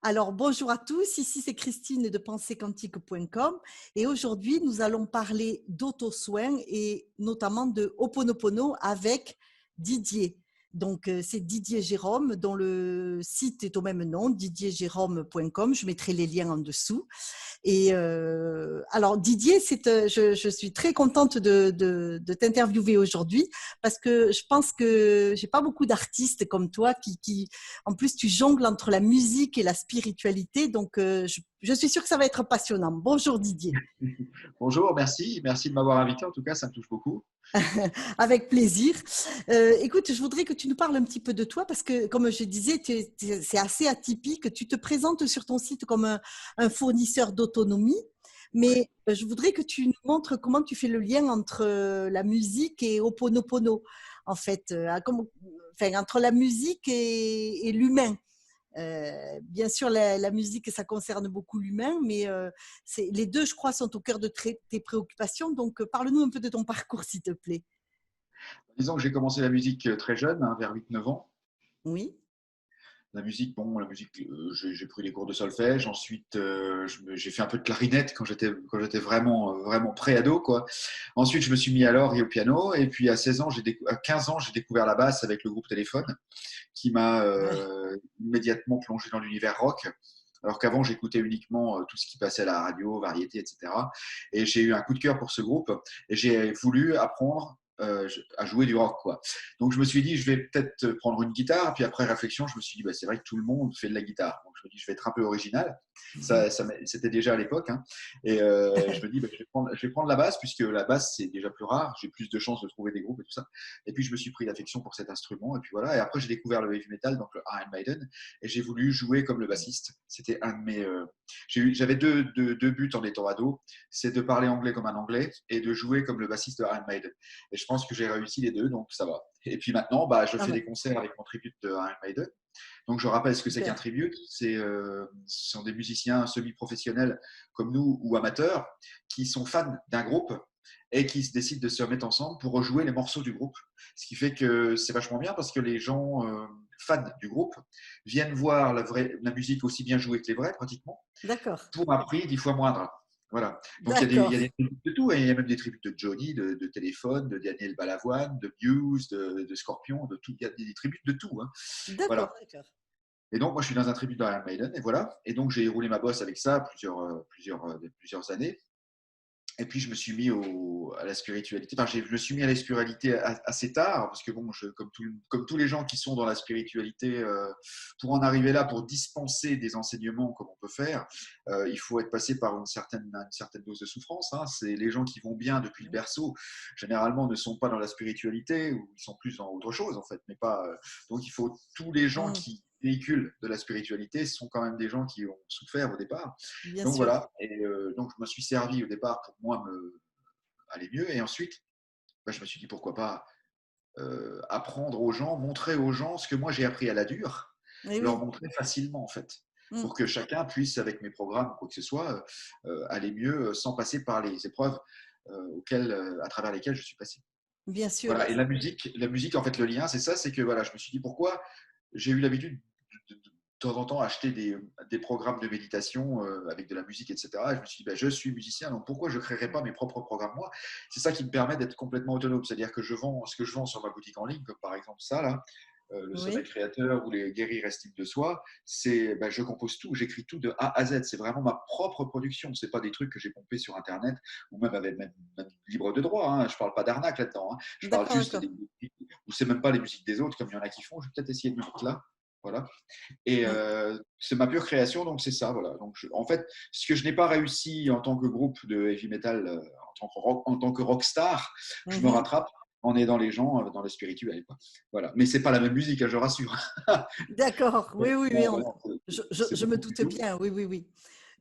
Alors, bonjour à tous, ici c'est Christine de penserquantique.com et aujourd'hui nous allons parler d'auto-soin et notamment de Ho'oponopono avec Didier. Donc, c'est Didier Jérôme dont le site est au même nom, didierjérôme.com. Je mettrai les liens en dessous. Et alors Didier, je suis très contente de t'interviewer aujourd'hui parce que je pense que j'ai pas beaucoup d'artistes comme toi en plus tu jongles entre la musique et la spiritualité, donc je suis sûre que ça va être passionnant. Bonjour Didier. Bonjour, merci de m'avoir invité. En tout cas, ça me touche beaucoup. Avec plaisir. Écoute, je voudrais que tu nous parles un petit peu de toi parce que, comme je disais, c'est assez atypique. Tu te présentes sur ton site comme un fournisseur d'autonomie, Ouais. mais je voudrais que tu nous montres comment tu fais le lien entre la musique et Ho'oponopono, en fait, enfin, entre la musique et l'humain. Bien sûr, la musique, ça concerne beaucoup l'humain, mais les deux, je crois, sont au cœur de tes préoccupations. Donc, parle-nous un peu de ton parcours, s'il te plaît. Disons que j'ai commencé la musique très jeune, hein, vers 8-9 ans. Oui, J'ai pris des cours de solfège. Ensuite, j'ai fait un peu de clarinette quand j'étais vraiment pré-ado, quoi. Ensuite, je me suis mis à l'orgue et au piano. Et puis, à 16 ans, à 15 ans, j'ai découvert la basse avec le groupe Téléphone, qui m'a ouais. immédiatement plongé dans l'univers rock. Alors qu'avant, j'écoutais uniquement tout ce qui passait à la radio, variété, etc. Et j'ai eu un coup de cœur pour ce groupe et j'ai voulu apprendre à jouer du rock, quoi. Donc, je me suis dit, je vais peut-être prendre une guitare. Puis après réflexion, je me suis dit, bah, c'est vrai que tout le monde fait de la guitare. Donc, je me dis, je vais être un peu original. C'était déjà à l'époque, hein. Et je me dis, bah, je vais prendre la basse, puisque la basse, c'est déjà plus rare. J'ai plus de chances de trouver des groupes et tout ça. Et puis, je me suis pris d'affection pour cet instrument. Et puis voilà. Et après, j'ai découvert le heavy metal, donc le Iron Maiden. Et j'ai voulu jouer comme le bassiste. C'était un de mes. J'avais deux buts en étant ado, c'est de parler anglais comme un anglais et de jouer comme le bassiste de Iron Maiden. Et je pense que j'ai réussi les deux, donc ça va. Et puis maintenant, bah, je Ah fais ben, des concerts avec mon tribute de Iron Maiden. Donc je rappelle ce que c'est qu'un super. tribute. Ce sont des musiciens semi-professionnels comme nous ou amateurs qui sont fans d'un groupe et qui se décident de se mettre ensemble pour rejouer les morceaux du groupe. Ce qui fait que c'est vachement bien parce que les gens fans du groupe viennent voir la musique aussi bien jouée que les vrais pratiquement D'accord. pour un prix 10 fois moindre. Voilà. Donc il y a D'accord. des tributes de tout, et il y a même des tributes de Johnny, de Téléphone, de Daniel Balavoine, de Muse, de Scorpion, de tout. Il y a des tributes de tout, hein. D'accord. Voilà. D'accord. Et donc moi je suis dans un tribut d'Iron Maiden, et voilà. Et donc j'ai roulé ma bosse avec ça plusieurs années. Et puis, je me suis mis à la spiritualité. Enfin, je me suis mis à la spiritualité assez tard, parce que, bon, comme tous les gens qui sont dans la spiritualité, pour en arriver là, pour dispenser des enseignements comme on peut faire, il faut être passé par une certaine dose de souffrance, hein. C'est les gens qui vont bien depuis le berceau, généralement, ne sont pas dans la spiritualité, ou ils sont plus dans autre chose, en fait. Mais pas. Donc, il faut tous les gens Mm, qui véhiculent de la spiritualité sont quand même des gens qui ont souffert au départ. bien Donc sûr. voilà, et donc je me suis servi au départ pour moi me aller mieux, et ensuite bah, je me suis dit pourquoi pas apprendre aux gens, montrer aux gens ce que moi j'ai appris à la dure, Eh leur oui. montrer facilement en fait, Mm, pour que chacun puisse avec mes programmes ou quoi que ce soit aller mieux sans passer par les épreuves à travers lesquelles je suis passé. bien sûr. Voilà, et la musique en fait le lien c'est ça, c'est que voilà, je me suis dit pourquoi j'ai eu l'habitude de temps en temps acheter des programmes de méditation avec de la musique, etc. Et je me suis dit, ben, je suis musicien, donc pourquoi je ne créerais pas mes propres programmes moi? C'est ça qui me permet d'être complètement autonome. C'est-à-dire que je vends ce que je vends sur ma boutique en ligne, comme par exemple ça, là, le sommeil Oui. créateur ou les guérir estime de soi, c'est ben, je compose tout, j'écris tout de A à Z. C'est vraiment ma propre production. C'est pas des trucs que j'ai pompés sur Internet ou même avec même libre de droit, hein. Je parle pas d'arnaque là-dedans, hein. Je parle D'accord, juste d'accord. ou c'est même pas les musiques des autres comme il y en a qui font. Je vais peut-être essayer de me mettre là. Voilà. Et Mm, c'est ma pure création, donc c'est ça. Voilà. Donc en fait, ce que je n'ai pas réussi en tant que groupe de heavy metal, en tant que rockstar, je me mhm. rattrape en aidant les gens dans le spirituel, quoi. Voilà. Mais c'est pas la même musique, hein, je rassure. D'accord. Oui, oui, oui. Non, non, c'est Je me beaucoup plus doute doux. bien. Oui, oui, oui.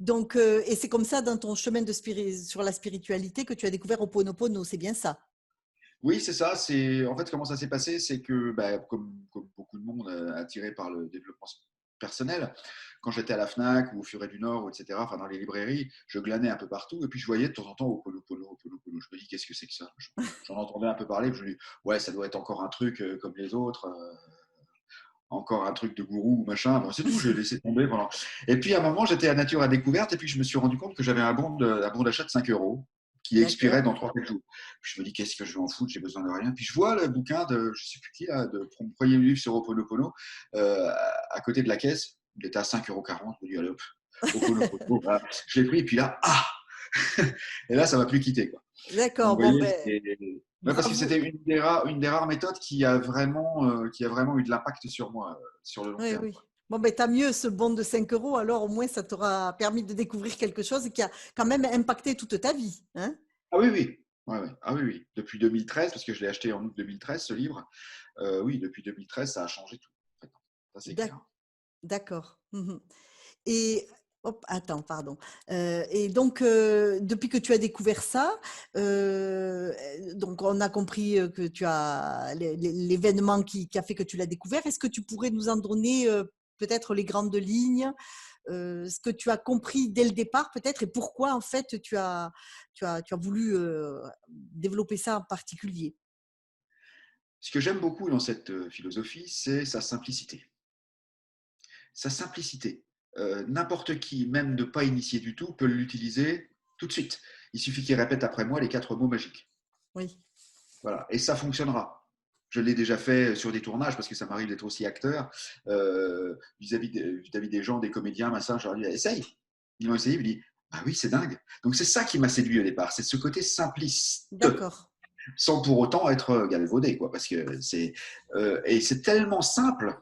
Donc, et c'est comme ça dans ton chemin sur la spiritualité que tu as découvert Ho'oponopono, c'est bien ça? Oui, c'est ça. C'est en fait comment ça s'est passé, c'est que bah, comme beaucoup de monde attiré par le développement personnel, quand j'étais à la Fnac ou au Furet du Nord, etc., enfin dans les librairies, je glanais un peu partout et puis je voyais de temps en temps au Polo Polo, au Polo Polo. Je me dis qu'est-ce que c'est que ça? J'en entendais un peu parler. Je me dis ouais, ça doit être encore un truc comme les autres. encore un truc de gourou ou machin. Bon, c'est tout, j'ai laissé tomber pendant. Et puis à un moment, j'étais à Nature à Découverte et puis je me suis rendu compte que j'avais un bon d'achat de 5 euros qui expirait D'accord. dans 3-4 jours. Puis je me dis, qu'est-ce que je vais en foutre? J'ai besoin de rien. Puis je vois le bouquin de, je sais plus qui, là, de mon premier livre sur Ho'oponopono à côté de la caisse. Il était à 5,40 €. Je me dis, allez hop, Ho'oponopono. Voilà. Je l'ai pris et puis là, ah! Et là, ça m'a plus quitté, quoi. Donc, D'accord. vous Bon, voyez, ben, ouais, parce que bravo. c'était une des rares méthodes qui a vraiment eu de l'impact sur moi, sur le long Oui, terme, oui. quoi. Bon, ben, tant mieux, ce bon de 5 euros. Alors, au moins, ça t'aura permis de découvrir quelque chose qui a quand même impacté toute ta vie. Hein. Ah oui, oui. Ouais, ouais. Ah oui, oui. Depuis 2013, parce que je l'ai acheté en août 2013, ce livre. Oui, depuis 2013, ça a changé tout, en fait. Ça, c'est D'ac- clair. D'accord. Mhm. Et hop, attends, pardon. Et donc, depuis que tu as découvert ça, donc on a compris que tu as l'événement qui a fait que tu l'as découvert. Est-ce que tu pourrais nous en donner peut-être les grandes lignes, ce que tu as compris dès le départ peut-être et pourquoi en fait tu as voulu développer ça en particulier? Ce que j'aime beaucoup dans cette philosophie, c'est sa simplicité. Sa simplicité. N'importe qui, même ne pas initié du tout, peut l'utiliser tout de suite. Il suffit qu'il répète après moi les 4 mots magiques. Oui, Voilà. Et ça fonctionnera. Je l'ai déjà fait sur des tournages parce que ça m'arrive d'être aussi acteur vis-à-vis des gens, des comédiens, machin. Je leur dis, essaye. Ils l'ont essayé, ils me disent, ah oui, c'est dingue. Donc c'est ça qui m'a séduit au départ, c'est ce côté simpliste, d'accord. sans pour autant être galvaudé, quoi. Parce que et c'est tellement simple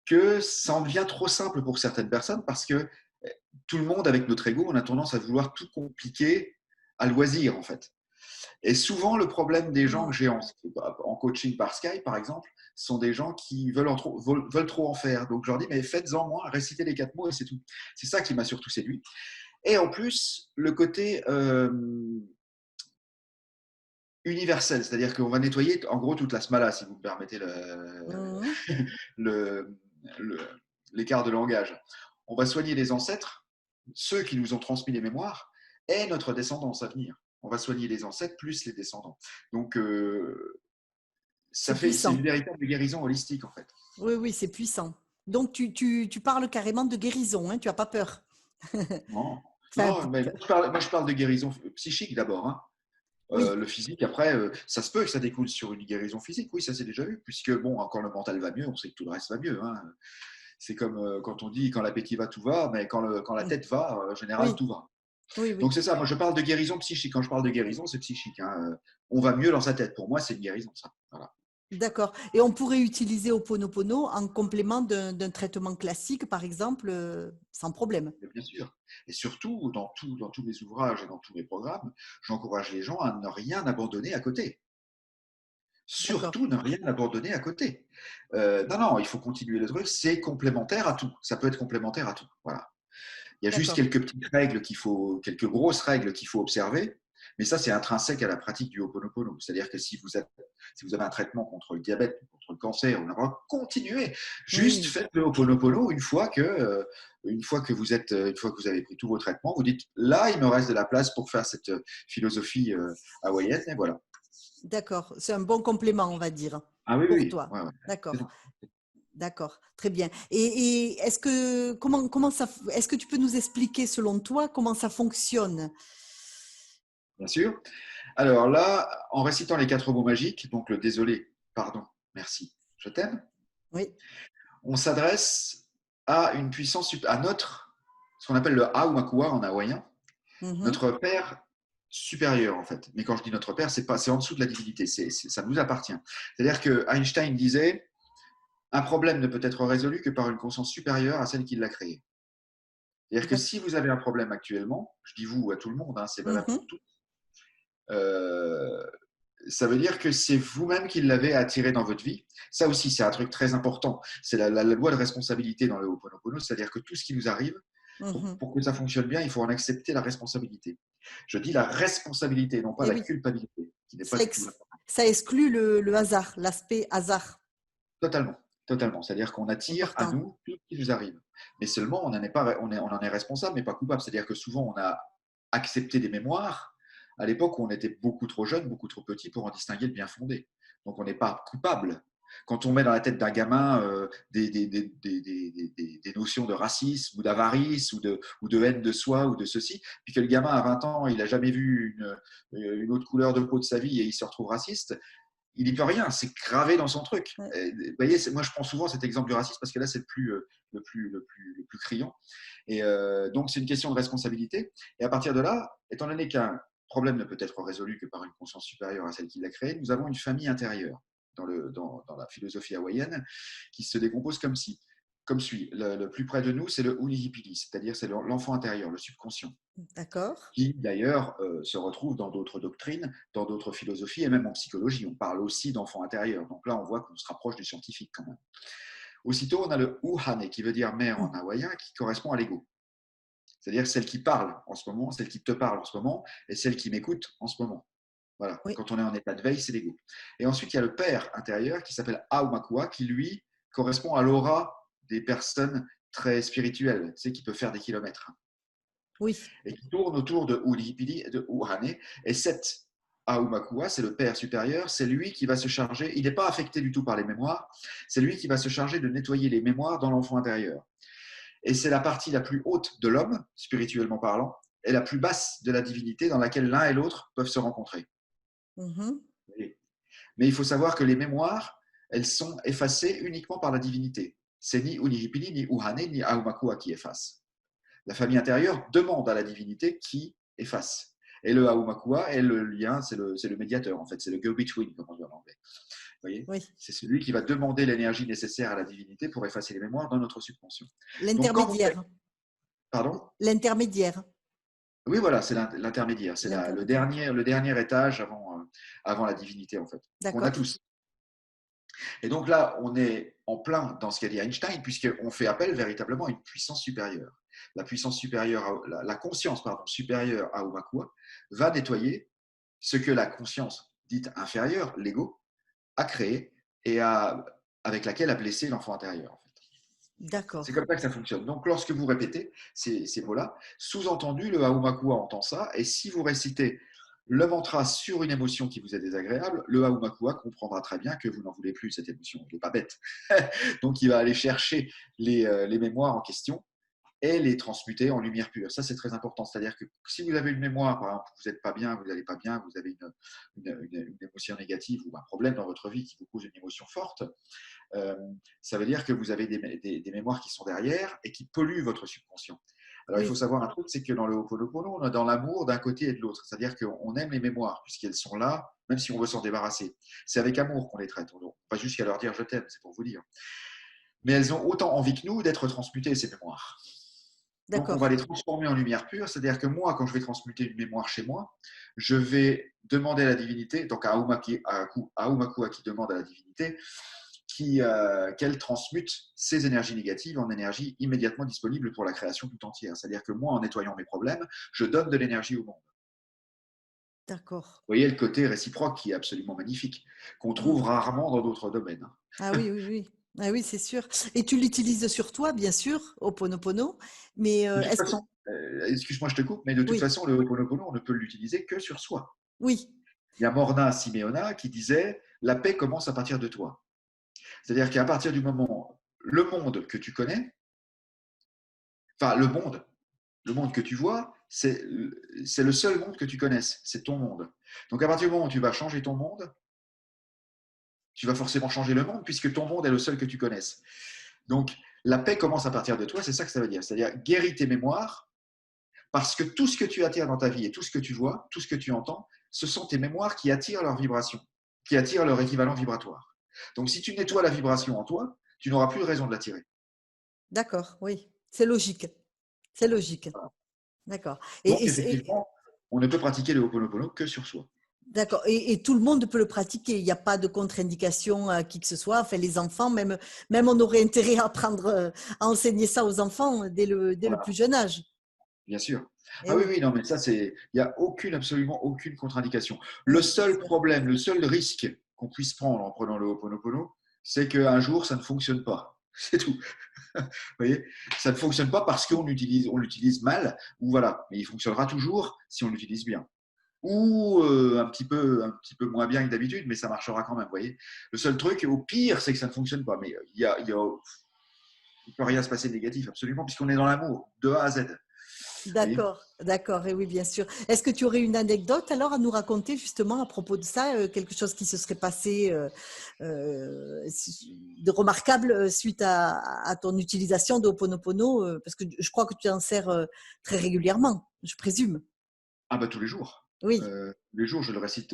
que ça en devient trop simple pour certaines personnes parce que tout le monde, avec notre ego, on a tendance à vouloir tout compliquer à loisir, en fait. Et souvent, le problème des gens que Mm. j'ai en coaching par Skype, par exemple, sont des gens qui veulent trop en faire. Donc, je leur dis, mais faites-en moins, récitez les 4 mots et c'est tout. C'est ça qui m'a surtout séduit. Et en plus, le côté universel, c'est-à-dire qu'on va nettoyer en gros toute la smala, si vous me permettez Mhm. le- le- l'écart de langage. On va soigner les ancêtres, ceux qui nous ont transmis les mémoires, et notre descendance à venir. On va soigner les ancêtres plus les descendants. Donc, C'est c'est une puissant. véritable guérison holistique, en fait. Oui, oui, c'est puissant. Donc, tu parles carrément de guérison, hein, tu n'as pas peur. Non, Enfin, non, mais moi, je parle de guérison psychique d'abord, hein. oui, Le physique, après, ça se peut que ça découle sur une guérison physique, oui, ça c'est déjà vu, puisque bon, quand le mental va mieux, on sait que tout le reste va mieux, hein. C'est comme quand on dit quand l'appétit va, tout va, mais quand la tête va, en général, oui, tout va. oui, Donc oui. c'est ça, moi je parle de guérison psychique. Quand je parle de guérison, c'est psychique, hein. On va mieux dans sa tête. Pour moi, c'est une guérison, ça. Voilà. D'accord. Et on pourrait utiliser Ho'oponopono en complément d'un traitement classique, par exemple, sans problème. Mais bien sûr. Et surtout, dans tous mes ouvrages et dans tous mes programmes, j'encourage les gens à ne rien abandonner à côté. D'accord, Surtout ne rien abandonner à côté. Non, non, il faut continuer le truc. C'est complémentaire à tout. Ça peut être complémentaire à tout. Voilà. Il y a juste d'accord. quelques petites règles quelques grosses règles qu'il faut observer. Mais ça, c'est intrinsèque à la pratique du Ho'oponopono. C'est-à-dire que si vous avez un traitement contre le diabète, contre le cancer, on va continuer. Juste Oui, faites le Ho'oponopono une fois que vous avez pris tous vos traitements, vous dites là, il me reste de la place pour faire cette philosophie hawaïenne. Et voilà. d'accord. C'est un bon complément, on va dire, Ah oui, pour oui, toi. ouais, ouais. C'est D'accord, ça. d'accord. Très bien. Et est-ce que, comment ça, est-ce que tu peux nous expliquer, selon toi, comment ça fonctionne? Bien sûr. Alors là, en récitant les 4 mots magiques, donc le désolé, pardon, merci, je t'aime, Oui. on s'adresse à une puissance, à ce qu'on appelle le Aumakua en hawaïen, Mhm. notre Père supérieur en fait. Mais quand je dis notre Père, c'est en dessous de la divinité, ça nous appartient. C'est-à-dire que Einstein disait, un problème ne peut être résolu que par une conscience supérieure à celle qui l'a créé. C'est-à-dire que D'ac- si vous avez un problème actuellement, je dis vous à tout le monde, hein, c'est valable Mhm. pour tout, euh, ça veut dire que c'est vous-même qui l'avez attiré dans votre vie. Ça aussi, c'est un truc très important. C'est la loi de responsabilité dans le Ho'oponopono, c'est-à-dire que tout ce qui nous arrive, Mhm. pour que ça fonctionne bien, il faut en accepter la responsabilité. Je dis la responsabilité, non pas Eh la oui, culpabilité, qui n'est pas ça, du tout là. ça exclut le hasard, l'aspect hasard. Totalement, totalement. C'est-à-dire qu'on attire à Important. nous tout ce qui nous arrive. Mais seulement, on en est, pas, on en est responsable, mais pas coupable. C'est-à-dire que souvent, on a accepté des mémoires à l'époque où on était beaucoup trop jeune, beaucoup trop petit pour en distinguer le bien fondé. Donc, on n'est pas coupable. Quand on met dans la tête d'un gamin des notions de racisme ou d'avarice ou de haine de soi ou de ceci, puis que le gamin à 20 ans, il n'a jamais vu une autre couleur de peau de sa vie et il se retrouve raciste, il n'y peut rien, c'est gravé dans son truc. Ouais. Vous voyez, moi je prends souvent cet exemple du racisme parce que là c'est le plus criant. Et donc c'est une question de responsabilité. Et à partir de là, étant donné qu'un problème ne peut être résolu que par une conscience supérieure à celle qui l'a créé, nous avons une famille intérieure dans la philosophie hawaïenne qui se décompose comme suit. Le plus près de nous, c'est le Unihipili, c'est-à-dire c'est l'enfant intérieur, le subconscient D'accord. qui d'ailleurs se retrouve dans d'autres doctrines, dans d'autres philosophies et même en psychologie. On parle aussi d'enfant intérieur. Donc là, on voit qu'on se rapproche du scientifique quand même. Aussitôt, on a le Uhane, qui veut dire mère en hawaïen, qui correspond à l'ego. C'est-à-dire celle qui parle en ce moment, celle qui te parle en ce moment et celle qui m'écoute en ce moment. Voilà. Oui. Quand on est en état de veille, c'est l'ego. Et ensuite, il y a le père intérieur qui s'appelle Aumakua, qui lui correspond à l'aura des personnes très spirituelles, tu sais, qui peut faire des kilomètres. Oui. Et qui tourne autour de Ulihipili et de Uhane. Et cet Aumakua, c'est le père supérieur, c'est lui qui va se charger, il n'est pas affecté du tout par les mémoires, c'est lui qui va se charger de nettoyer les mémoires dans l'enfant intérieur. Et c'est la partie la plus haute de l'homme, spirituellement parlant, et la plus basse de la divinité dans laquelle l'un et l'autre peuvent se rencontrer. Mhm. Mais il faut savoir que les mémoires, elles sont effacées uniquement par la divinité. C'est ni Unihipili, ni Uhane, ni Aumakua qui effacent. La famille intérieure demande à la divinité qui efface. Et le Aumakua est le lien, c'est le médiateur en fait, c'est le go-between, comme on dit en anglais. Vous voyez, Oui. c'est celui qui va demander l'énergie nécessaire à la divinité pour effacer les mémoires dans notre subconscient. Donc quand vous faites… L'intermédiaire. Pardon ? L'intermédiaire. Oui, voilà, c'est l'intermédiaire, c'est L'intermédiaire. le dernier étage avant la divinité en fait, qu'on a D'accord. tous. Et donc là, on est en plein dans ce qu'a dit Einstein, puisqu'on fait appel véritablement à une puissance supérieure. La puissance supérieure, la conscience supérieure à Umakua va nettoyer ce que la conscience dite inférieure, l'ego, a créé et avec laquelle a blessé l'enfant intérieur. En fait. C'est D'accord. comme ça que ça fonctionne. Donc, lorsque vous répétez ces mots-là, sous-entendu, le Aumakua entend ça, et si vous récitez le mantra sur une émotion qui vous est désagréable, le Aumakua comprendra très bien que vous n'en voulez plus de cette émotion. Il n'est pas bête. Donc, il va aller chercher les mémoires en question et les transmuter en lumière pure. Ça, c'est très important. C'est-à-dire que si vous avez une mémoire, par exemple, vous n'êtes pas bien, vous n'allez pas bien, vous avez une émotion négative ou un problème dans votre vie qui vous cause une émotion forte, ça veut dire que vous avez des mémoires qui sont derrière et qui polluent votre subconscient. Alors, il faut Oui. savoir un truc, c'est que dans le Ho'oponopono, on est dans l'amour d'un côté et de l'autre. C'est-à-dire qu'on aime les mémoires, puisqu'elles sont là, même si on veut s'en débarrasser. C'est avec amour qu'on les traite. Pas jusqu'à leur dire « je t'aime », c'est pour vous dire. Mais elles ont autant envie que nous d'être transmutées, ces mémoires. Donc, on va D'accord. les transformer en lumière pure. C'est-à-dire que moi, quand je vais transmuter une mémoire chez moi, je vais demander à la divinité, donc à Aumakua qui demande à la divinité, qu'elle transmute ces énergies négatives en énergie immédiatement disponible pour la création tout entière. C'est-à-dire que moi, en nettoyant mes problèmes, je donne de l'énergie au monde. D'accord. Vous voyez le côté réciproque qui est absolument magnifique, qu'on trouve Mm. rarement dans d'autres domaines. Ah oui, oui, oui. Ah oui, c'est sûr. Et tu l'utilises sur toi, bien sûr, Ho'oponopono. Mais De toute est-ce que… façon, excuse-moi, je te coupe, mais de toute Oui, façon, le Ho'oponopono, on ne peut l'utiliser que sur soi. oui. Il y a Morna Simeona qui disait « La paix commence à partir de toi ». C'est-à-dire qu'à partir du moment, le monde que tu connais, enfin le monde que tu vois, c'est le seul monde que tu connaisses, c'est ton monde. Donc à partir du moment où tu vas changer ton monde, tu vas forcément changer le monde puisque ton monde est le seul que tu connaisses. Donc la paix commence à partir de toi, c'est ça que ça veut dire. C'est-à-dire guéris tes mémoires parce que tout ce que tu attires dans ta vie et tout ce que tu vois, tout ce que tu entends, ce sont tes mémoires qui attirent leur vibration, qui attirent leur équivalent vibratoire. Donc si tu nettoies la vibration en toi, tu n'auras plus de raison de l'attirer. D'accord, oui. C'est logique. C'est logique. D'accord. Donc effectivement, on ne peut pratiquer le Ho'oponopono que sur soi. D'accord. Et tout le monde peut le pratiquer. Il n'y a pas de contre-indication à qui que ce soit. Enfin, les enfants, même on aurait intérêt à apprendre, à enseigner ça aux enfants dès le Voilà. plus jeune âge. Bien sûr. Eh Ah oui, oui. oui, non, mais ça, il n'y a absolument aucune contre-indication. Le Oui. seul problème, le seul risque qu'on puisse prendre en prenant le Ho'oponopono, c'est qu'un jour, ça ne fonctionne pas. C'est tout. Vous voyez, ça ne fonctionne pas parce qu'on l'utilise mal, ou voilà. Mais il fonctionnera toujours si on l'utilise bien. ou un petit peu moins bien que d'habitude, mais ça marchera quand même, vous voyez. Le seul truc, au pire, c'est que ça ne fonctionne pas. Mais il ne peut rien se passer de négatif, absolument, puisqu'on est dans l'amour, de A à Z. Vous voyez. D'accord, d'accord, et oui, bien sûr. Est-ce que tu aurais une anecdote alors à nous raconter justement à propos de ça, quelque chose qui se serait passé de remarquable suite à ton utilisation de Ho'oponopono, parce que je crois que tu en sers très régulièrement, je présume. Ah bah tous les jours. Oui, Tous les jours, je récite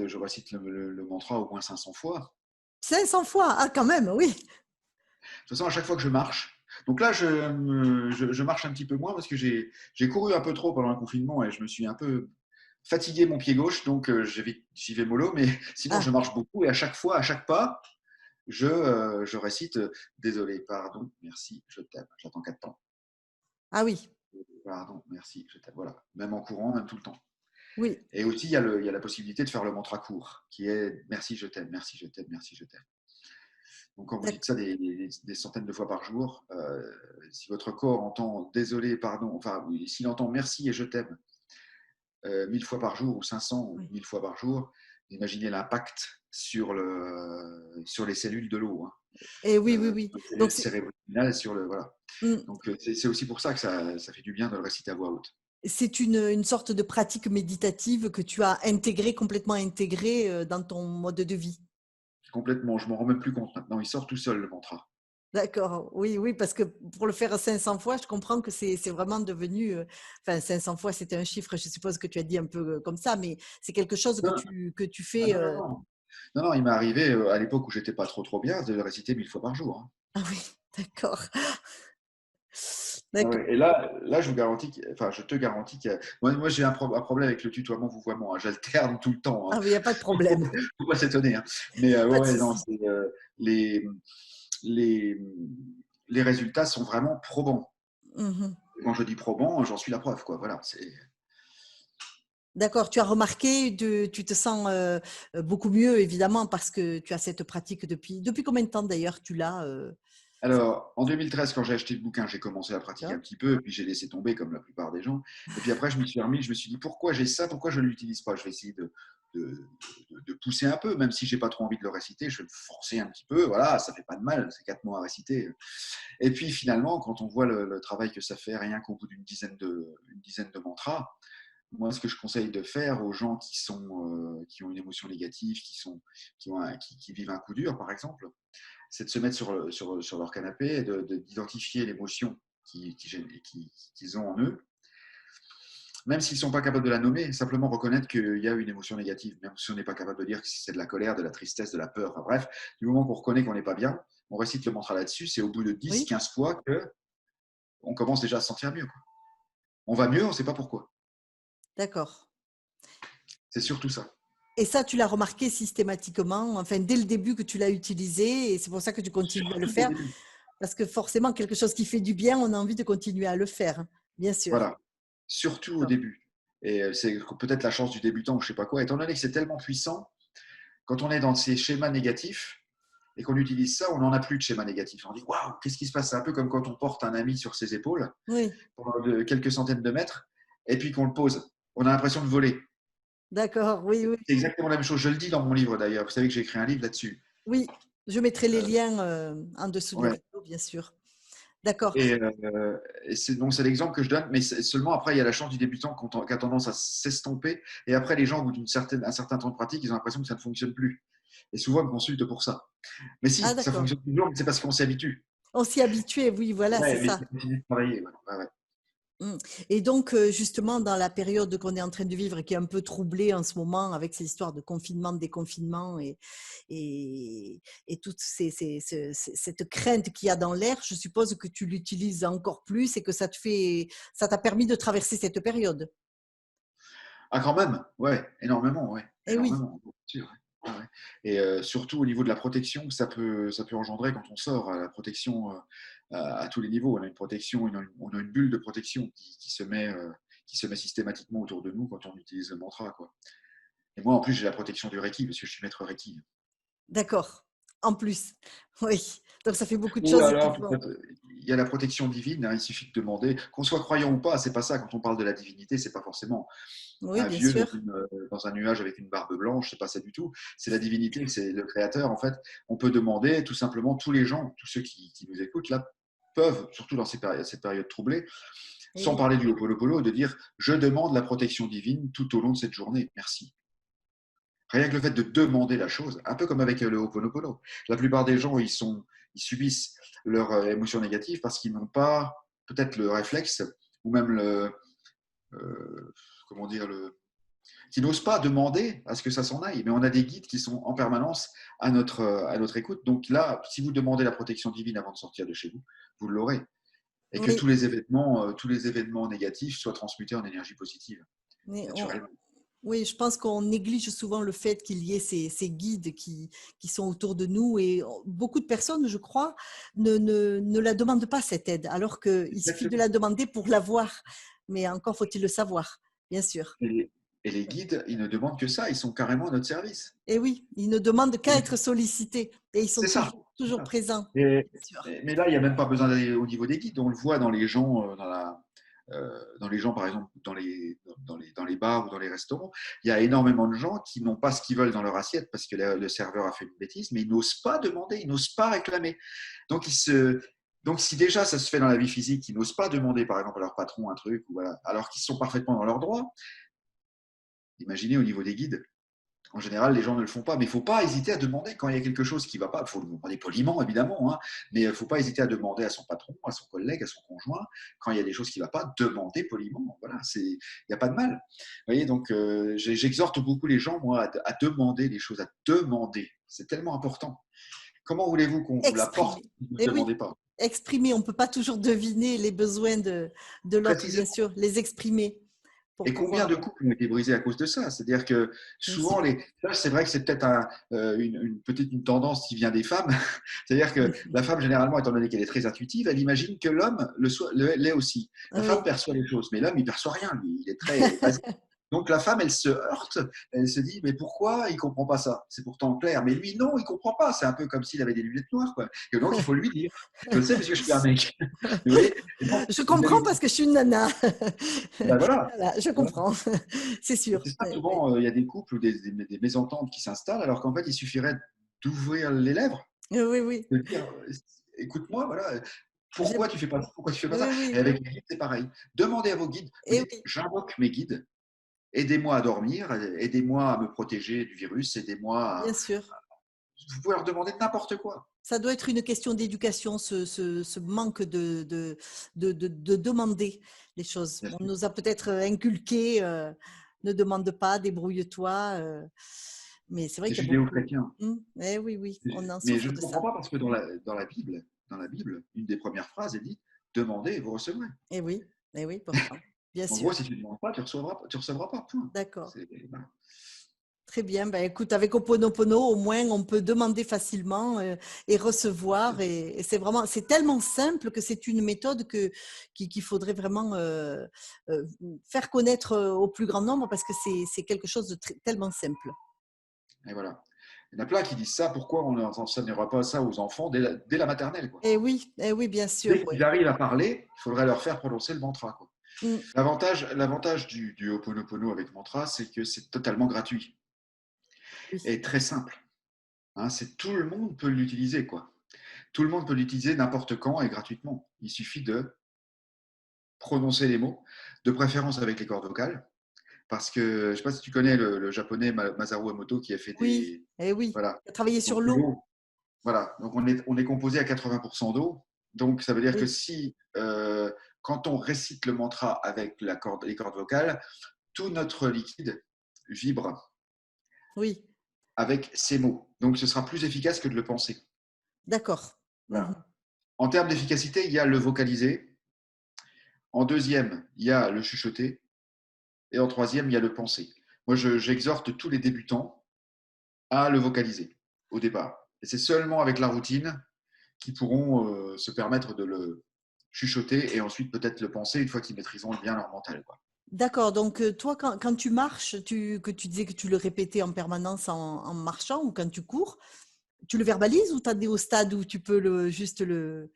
le mantra au moins 500 fois. 500 fois, ah quand même, oui. De toute façon, à chaque fois que je marche, donc là, je marche un petit peu moins parce que j'ai couru un peu trop pendant le confinement et je me suis un peu fatigué mon pied gauche, donc j'y vais mollo, mais sinon je Ah, marche beaucoup et à chaque fois, à chaque pas, je récite désolé, pardon, merci, je t'aime. J'attends 4 temps. ah oui, Pardon, merci, je t'aime. Voilà, même en courant, même tout le temps. oui, Et aussi, il y a la possibilité de faire le mantra court, qui est merci, je t'aime, merci, je t'aime, merci, je t'aime. Donc, quand vous dites ça des centaines de fois par jour, si votre corps entend désolé, pardon, enfin, oui, s'il entend merci et je t'aime 1000 fois par jour ou 500 ou oui. 1000 fois par jour, imaginez l'impact sur les cellules de l'eau, hein, Et oui, oui, oui. sur les Donc cellules cérébrales, voilà. mm, Donc, c'est aussi pour ça que ça fait du bien de le réciter à voix haute. c'est une sorte de pratique méditative que tu as intégrée, complètement intégrée dans ton mode de vie. Complètement, je m'en rends même plus compte maintenant. Il sort tout seul le mantra. D'accord, oui, oui, parce que pour le faire 500 fois, je comprends que c'est vraiment devenu, enfin 500 fois, c'était un chiffre, je suppose que tu as dit un peu comme ça, mais c'est quelque chose Non, que tu ah fais. non, non, non. Non, non, il m'est arrivé à l'époque où j'étais pas trop bien de le réciter 1000 fois par jour, hein. Ah oui, d'accord, Ah d'accord. ouais. Et là, je vous garantis, enfin, je te garantis que moi j'ai un problème avec le tutoiement, vouvoiement, hein. J'alterne tout le temps, hein. Ah oui, il y a pas de Faut problème, faut pas s'étonner, hein. Mais pas ouais, de ouais, non, souci. les, les, les résultats sont vraiment probants. Mmh. Quand je dis probants, j'en suis la preuve, quoi. Voilà, c'est. D'accord, tu as remarqué tu te sens, beaucoup mieux évidemment parce que tu as cette pratique depuis combien de temps d'ailleurs tu l'as, Alors, en 2013, quand j'ai acheté le bouquin, j'ai commencé à pratiquer un D'accord. petit peu, puis j'ai laissé tomber comme la plupart des gens. Et puis après, je me suis remis, je me suis dit, pourquoi j'ai ça, pourquoi je ne l'utilise pas? Je vais essayer de, de pousser un peu, même si j'ai pas trop envie de le réciter, je vais me forcer un petit peu. Voilà, ça fait pas de mal, c'est 4 mois à réciter. Et puis finalement, quand on voit le travail que ça fait, rien qu'au bout une dizaine de mantras, moi, ce que je conseille de faire aux gens qui ont une émotion négative, qui vivent un coup dur, par exemple, c'est de se mettre sur leur canapé et d'identifier l'émotion qu'ils ont en eux, même s'ils ne sont pas capables de la nommer, simplement reconnaître qu'il y a une émotion négative, même si on n'est pas capable de dire si c'est de la colère, de la tristesse, de la peur, enfin, bref, du moment qu'on reconnaît qu'on n'est pas bien, on récite le mantra là-dessus, c'est au bout de dix, Oui, 15 fois qu'on commence déjà à se sentir mieux, quoi. On va mieux, on ne sait pas pourquoi. d'accord. C'est surtout ça. Et ça, tu l'as remarqué systématiquement, enfin dès le début que tu l'as utilisé et c'est pour ça que tu continues à le Surtout au faire? début. Parce que forcément, quelque chose qui fait du bien, on a envie de continuer à le faire, hein, bien sûr. Voilà. Surtout au D'accord. début. Et c'est peut-être la chance du débutant ou je ne sais pas quoi. Étant donné que c'est tellement puissant, quand on est dans ces schémas négatifs et qu'on utilise ça, on n'en a plus de schémas négatifs. On dit waouh, qu'est-ce qui se passe? C'est un peu comme quand on porte un ami sur ses épaules Oui, pendant quelques centaines de mètres et puis qu'on le pose. On a l'impression de voler. d'accord, oui, oui, C'est exactement la même chose. Je le dis dans mon livre d'ailleurs. Vous savez que j'ai écrit un livre là-dessus. oui. Je mettrai les Euh, liens, en dessous de la ouais. vidéo, bien sûr. D'accord. Et c'est l'exemple que je donne, mais seulement après, il y a la chance du débutant qui a tendance à s'estomper. Et après, les gens, au bout un certain temps de pratique, ils ont l'impression que ça ne fonctionne plus. Et souvent, ils me consultent pour ça. Mais Ah si, ça d'accord. fonctionne toujours, mais c'est parce qu'on s'y habitue. On s'y habituait, oui, voilà, c'est Ouais, mais il ça. faut continuer de travailler. Ouais, ouais, ouais. Mmh. Et donc, justement, dans la période qu'on est en train de vivre et qui est un peu troublée en ce moment avec ces histoires de confinement, de déconfinement et toute cette crainte qu'il y a dans l'air, je suppose que tu l'utilises encore plus et que ça t'a permis de traverser cette période? Ah, quand même, ouais, énormément, ouais, Eh oui, énormément, bien sûr. Ouais, ouais, ouais. Et surtout au niveau de la protection que ça peut engendrer quand on sort, la protection à tous les niveaux. On a une protection, on a une bulle de protection qui se met systématiquement autour de nous quand on utilise le mantra, quoi. Et moi, en plus, j'ai la protection du Reiki parce que je suis maître Reiki. d'accord. En plus, oui. Donc, ça fait beaucoup de Ou choses qui alors, font. il y a la protection divine, hein, il suffit de demander, qu'on soit croyant ou pas, c'est pas ça, quand on parle de la divinité, c'est pas forcément Oui, un bien vieux sûr. dans un nuage avec une barbe blanche, c'est pas ça du tout. C'est la divinité, c'est le créateur. En fait, on peut demander tout simplement, tous les gens, tous ceux qui nous écoutent là, peuvent, surtout dans cette période troublée, Et sans oui. parler du Ho'oponopono, de dire je demande la protection divine tout au long de cette journée. Merci. Rien que le fait de demander la chose, un peu comme avec le Ho'oponopono. La plupart des gens, ils subissent leurs émotions négatives parce qu'ils n'ont pas peut-être le réflexe ou même euh, comment dire, qui n'osent pas demander à ce que ça s'en aille. Mais on a des guides qui sont en permanence à notre écoute. Donc là, si vous demandez la protection divine avant de sortir de chez vous, vous l'aurez. Et que Oui. tous les événements négatifs soient transmutés en énergie positive, Mais naturellement. oui, je pense qu'on néglige souvent le fait qu'il y ait ces guides qui sont autour de nous et beaucoup de personnes, je crois, ne la demandent pas cette aide, alors qu'il suffit de Exactement. la demander pour l'avoir. Mais encore faut-il le savoir, bien sûr. Et les guides, ils ne demandent que ça, ils sont carrément à notre service. Et oui, ils ne demandent qu'à être sollicités et ils sont C'est ça. C'est toujours ça. présents, Et- bien sûr. mais là, il n'y a même pas besoin d'aller au niveau des guides. On le voit dans les gens, dans les gens, par exemple, dans les bars ou dans les restaurants. Il y a énormément de gens qui n'ont pas ce qu'ils veulent dans leur assiette parce que le serveur a fait une bêtise, mais ils n'osent pas demander, ils n'osent pas réclamer. Donc, donc, si déjà ça se fait dans la vie physique, ils n'osent pas demander, par exemple, à leur patron un truc, ou voilà, alors qu'ils sont parfaitement dans leurs droits, imaginez au niveau des guides. En général, les gens ne le font pas, mais il ne faut pas hésiter à demander quand il y a quelque chose qui ne va pas. Il faut le demander poliment, évidemment, hein, mais il ne faut pas hésiter à demander à son patron, à son collègue, à son conjoint, quand il y a des choses qui ne vont pas, demander poliment. Voilà, il n'y a pas de mal. Vous voyez, donc j'exhorte beaucoup les gens, moi, à demander les choses, à demander. C'est tellement important. Comment voulez-vous qu'on vous l'apporte Exprimer. si vous ne Et oui, demandez pas? exprimer. On ne peut pas toujours deviner les besoins de l'autre, bien Précisément. sûr, les exprimer pour Et combien pouvoir, de couples ont été brisés à cause de ça? C'est-à-dire que bien souvent, sûr. ça, c'est vrai que c'est peut-être une tendance qui vient des femmes. C'est-à-dire que la femme, généralement, étant donné qu'elle est très intuitive, elle imagine que l'homme l'est aussi. La femme Oui, perçoit les choses, mais l'homme, il perçoit rien, lui. Il est très basique. Donc la femme, elle se heurte, elle se dit, mais pourquoi il comprend pas ça? C'est pourtant clair. Mais lui, non, il comprend pas. C'est un peu comme s'il avait des lunettes noires, quoi. Et donc, il faut lui dire. Je le sais parce que je suis un mec. Vous voyez? Et donc, je vous comprends allez parce que je suis une nana. ben voilà. Voilà, je Voilà. comprends, c'est Et sûr. c'est ça, Oui, oui. souvent, il y a des couples ou des mésententes qui s'installent, alors qu'en fait, il suffirait d'ouvrir les lèvres, Oui, oui. de dire écoute-moi, voilà, pourquoi J'aime- tu fais pas ça, pourquoi tu fais pas ça. Oui, Et oui. avec les guides, c'est pareil. Demandez à vos guides, vous Et dites oui. j'invoque mes guides, aidez-moi à dormir, aidez-moi à me protéger du virus, aidez-moi à. Bien sûr. Vous pouvez leur demander n'importe quoi. Ça doit être une question d'éducation, ce manque de demander les choses. Bien On sûr. nous a peut-être inculqué, ne demande pas, débrouille-toi. Mais c'est vrai C'est qu'il y a beaucoup. judéo-chrétien. Eh oui, oui, on en Mais je souffre ne de comprends ça. pas parce que dans la Bible, une des premières phrases est dit demandez et vous recevrez. Eh oui, pourtant, bien En gros, sûr. si tu ne demandes pas, tu recevras pas. Point. D'accord. Voilà. Très bien. Ben, écoute, avec Oponopono, au moins, on peut demander facilement et recevoir. Et c'est vraiment, c'est tellement simple que c'est une méthode qu'il faudrait vraiment euh, faire connaître au plus grand nombre parce que c'est quelque chose de tellement simple. Et voilà. Il y en a plein qui disent ça. Pourquoi on n'enseignera pas ça aux enfants dès la maternelle, quoi. Eh oui, bien sûr. Dès Oui. qu'ils arrivent à parler, il faudrait leur faire prononcer le mantra, quoi. Mm, L'avantage du Ho'oponopono avec mantra, c'est que c'est totalement gratuit oui. et très simple. Hein, tout le monde peut l'utiliser, quoi. Tout le monde peut l'utiliser n'importe quand et gratuitement. Il suffit de prononcer les mots, de préférence avec les cordes vocales, parce que je ne sais pas si tu connais le japonais Masaru Emoto qui a fait Oui, des. eh oui. Voilà. Travailler Donc sur l'eau. l'eau, voilà, donc on est composé à 80% d'eau. Donc ça veut dire que Oui, si, quand on récite le mantra avec les cordes vocales, tout notre liquide vibre oui. avec ces mots. Donc ce sera plus efficace que de le penser. D'accord. Mhm. Voilà. En termes d'efficacité, il y a le vocaliser. En deuxième, il y a le chuchoter. Et en troisième, il y a le penser. Moi, j'exhorte tous les débutants à le vocaliser au départ. Et c'est seulement avec la routine qui pourront se permettre de le chuchoter et ensuite peut-être le penser une fois qu'ils maîtriseront bien leur mental, quoi. D'accord. Donc, toi, quand tu marches, que tu disais que tu le répétais en permanence en marchant ou quand tu cours, tu le verbalises ou tu en es au stade où tu peux juste le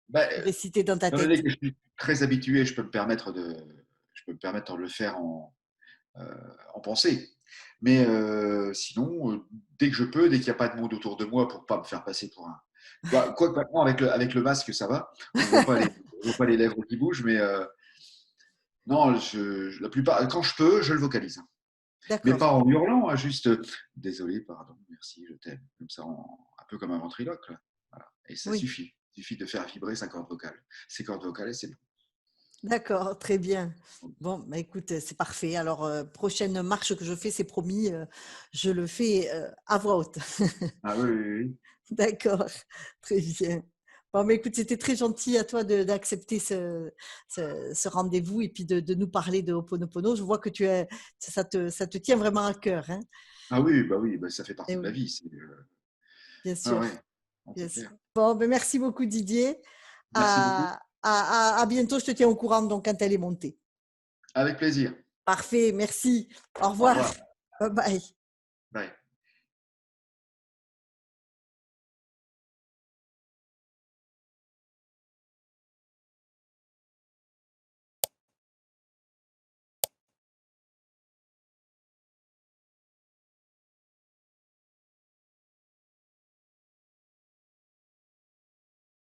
Ben, réciter dans ta étant donné tête? que je suis très habitué, je peux me permettre de le faire en pensée. Mais sinon, dès que je peux, dès qu'il n'y a pas de monde autour de moi pour pas me faire passer pour un. Bah, quoi que maintenant, avec le masque, ça va. On ne voit pas les lèvres qui bougent, mais non, la plupart, quand je peux, je le vocalise. Mais D'accord. pas en hurlant, hein, juste désolé, pardon, merci, je t'aime. Comme ça, un peu comme un ventriloque. Là. Voilà. Et ça Oui. suffit. Il suffit de faire vibrer ses cordes vocales et c'est bon. D'accord, très bien. Bon, bah, écoute, c'est parfait. Alors, prochaine marche que je fais, c'est promis, je le fais à voix haute. Ah oui, oui, oui. D'accord, très bien. Bon, mais écoute, c'était très gentil à toi d'accepter ce rendez-vous et puis de nous parler de Ho'oponopono. Je vois que ça te tient vraiment à cœur, hein. Ah oui, bah, ça fait Eh partie de la oui, vie. bien Ah sûr, ouais, non, bien c'est sûr. clair. Bon, ben merci beaucoup Didier. Merci beaucoup. À bientôt, je te tiens au courant donc quand elle est montée. Avec plaisir. Parfait, merci. Au Au revoir. revoir. Bye bye. Bye.